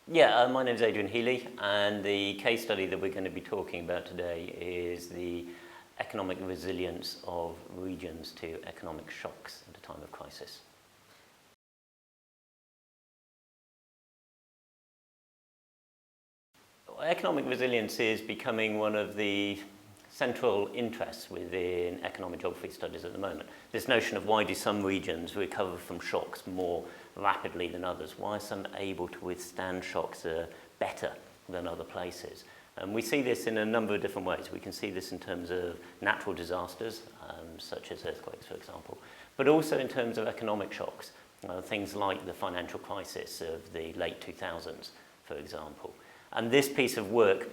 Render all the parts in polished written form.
Yeah, my name is Adrian Healy, and the case study that we're going to be talking about today is the economic resilience of regions to economic shocks at a time of crisis. Economic resilience is becoming one of the central interests within economic geography studies at the moment. This notion of why do some regions recover from shocks more rapidly than others? Why are some able to withstand shocks better than other places? And we see this in a number of different ways. We can see this in terms of natural disasters, such as earthquakes, for example, but also in terms of economic shocks, things like the financial crisis of the late 2000s, for example. And this piece of work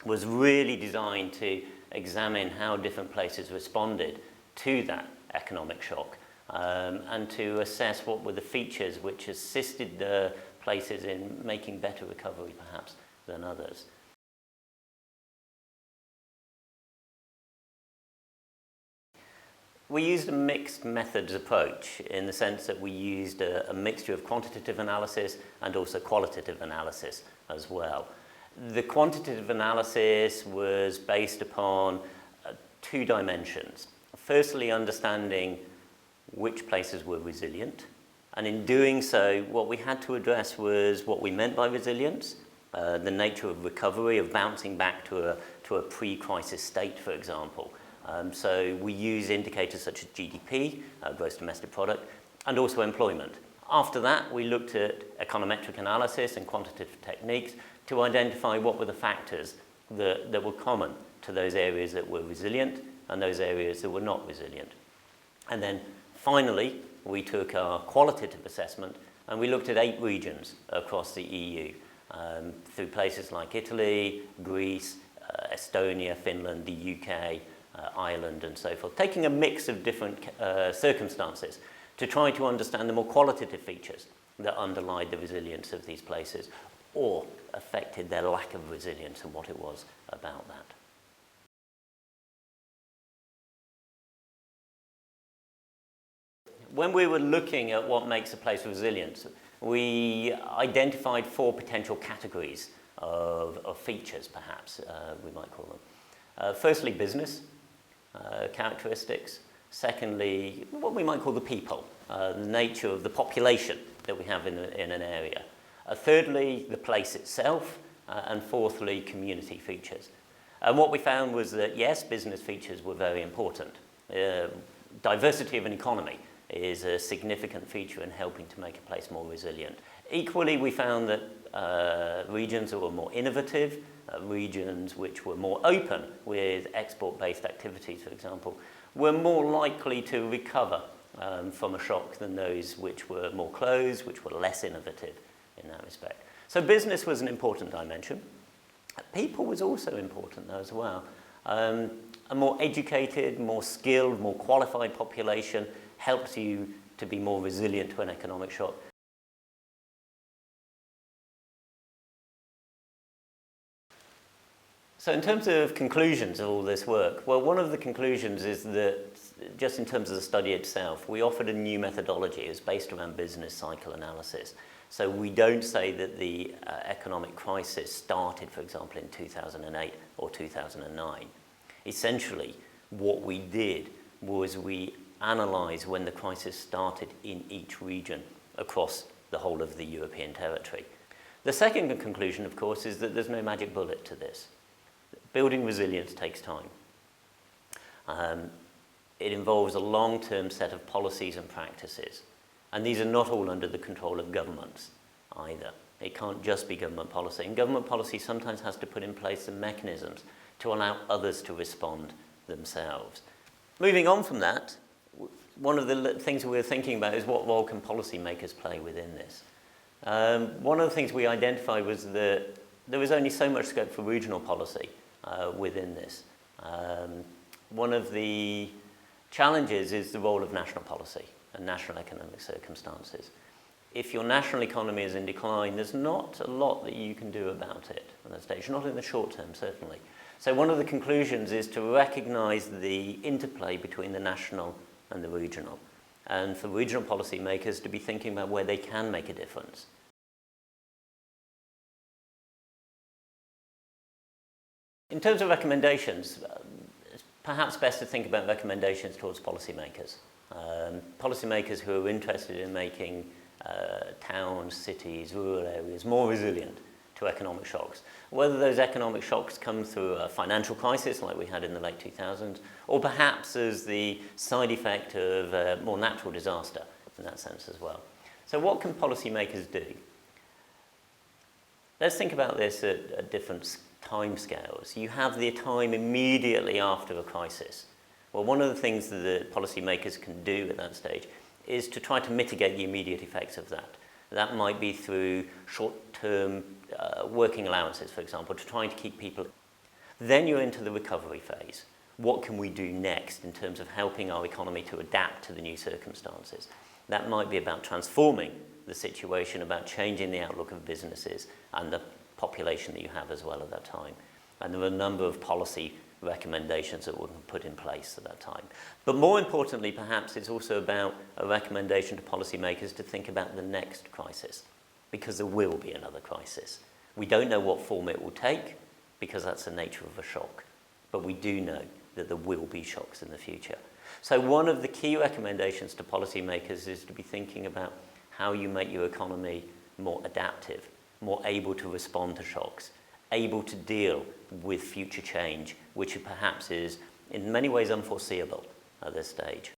was really designed to examine how different places responded to that economic shock and to assess what were the features which assisted the places in making better recovery perhaps than others. We used a mixed methods approach in the sense that we used a mixture of quantitative analysis and also qualitative analysis as well. The quantitative analysis was based upon two dimensions. Firstly, understanding which places were resilient, and in doing so, what we had to address was what we meant by resilience, the nature of recovery, of bouncing back to a pre-crisis state, for example. So we use indicators such as GDP, gross domestic product, and also employment. After that, we looked at econometric analysis and quantitative techniques to identify what were the factors that were common to those areas that were resilient and those areas that were not resilient. And then finally, we took our qualitative assessment and we looked at 8 regions across the EU, through places like Italy, Greece, Estonia, Finland, the UK, Ireland, and so forth, taking a mix of different circumstances to try to understand the more qualitative features that underlied the resilience of these places or affected their lack of resilience and what it was about that. When we were looking at what makes a place resilient, we identified 4 potential categories of features, perhaps, we might call them. Firstly, business characteristics. Secondly, what we might call the people, the nature of the population that we have in an area. Thirdly, the place itself, and fourthly, community features. And what we found was that, yes, business features were very important. Diversity of an economy is a significant feature in helping to make a place more resilient. Equally, we found that regions that were more innovative, regions which were more open with export-based activities, for example, were more likely to recover from a shock than those which were more closed, which were less innovative in that respect. So business was an important dimension. People was also important though as well. A more educated, more skilled, more qualified population helps you to be more resilient to an economic shock. So in terms of conclusions of all this work, well, one of the conclusions is that just in terms of the study itself, we offered a new methodology. It was based around business cycle analysis. So we don't say that the economic crisis started, for example, in 2008 or 2009. Essentially, what we did was we analysed when the crisis started in each region across the whole of the European territory. The second conclusion, of course, is that there's no magic bullet to this. Building resilience takes time. It involves a long-term set of policies and practices. And these are not all under the control of governments either. It can't just be government policy. And government policy sometimes has to put in place some mechanisms to allow others to respond themselves. Moving on from that, one of the things we were thinking about is what role can policymakers play within this? One of the things we identified was that there was only so much scope for regional policy within this. One of the challenges is the role of national policy and national economic circumstances. If your national economy is in decline, there's not a lot that you can do about it at that stage, not in the short term, certainly. So one of the conclusions is to recognise the interplay between the national and the regional, and for regional policy makers to be thinking about where they can make a difference. In terms of recommendations, it's perhaps best to think about recommendations towards policymakers. Policymakers who are interested in making towns, cities, rural areas more resilient to economic shocks. Whether those economic shocks come through a financial crisis like we had in the late 2000s, or perhaps as the side effect of a more natural disaster in that sense as well. So what can policymakers do? Let's think about this at different time scales. You have the time immediately after a crisis. Well, one of the things that the policymakers can do at that stage is to try to mitigate the immediate effects of that. That might be through short-term working allowances, for example, to try to keep people. Then you're into the recovery phase. What can we do next in terms of helping our economy to adapt to the new circumstances? That might be about transforming the situation, about changing the outlook of businesses and the population that you have as well at that time. And there are a number of policy recommendations that were put in place at that time. But more importantly, perhaps, it's also about a recommendation to policymakers to think about the next crisis, because there will be another crisis. We don't know what form it will take, because that's the nature of a shock. But we do know that there will be shocks in the future. So one of the key recommendations to policymakers is to be thinking about how you make your economy more adaptive, more able to respond to shocks, able to deal with future change, which perhaps is in many ways unforeseeable at this stage.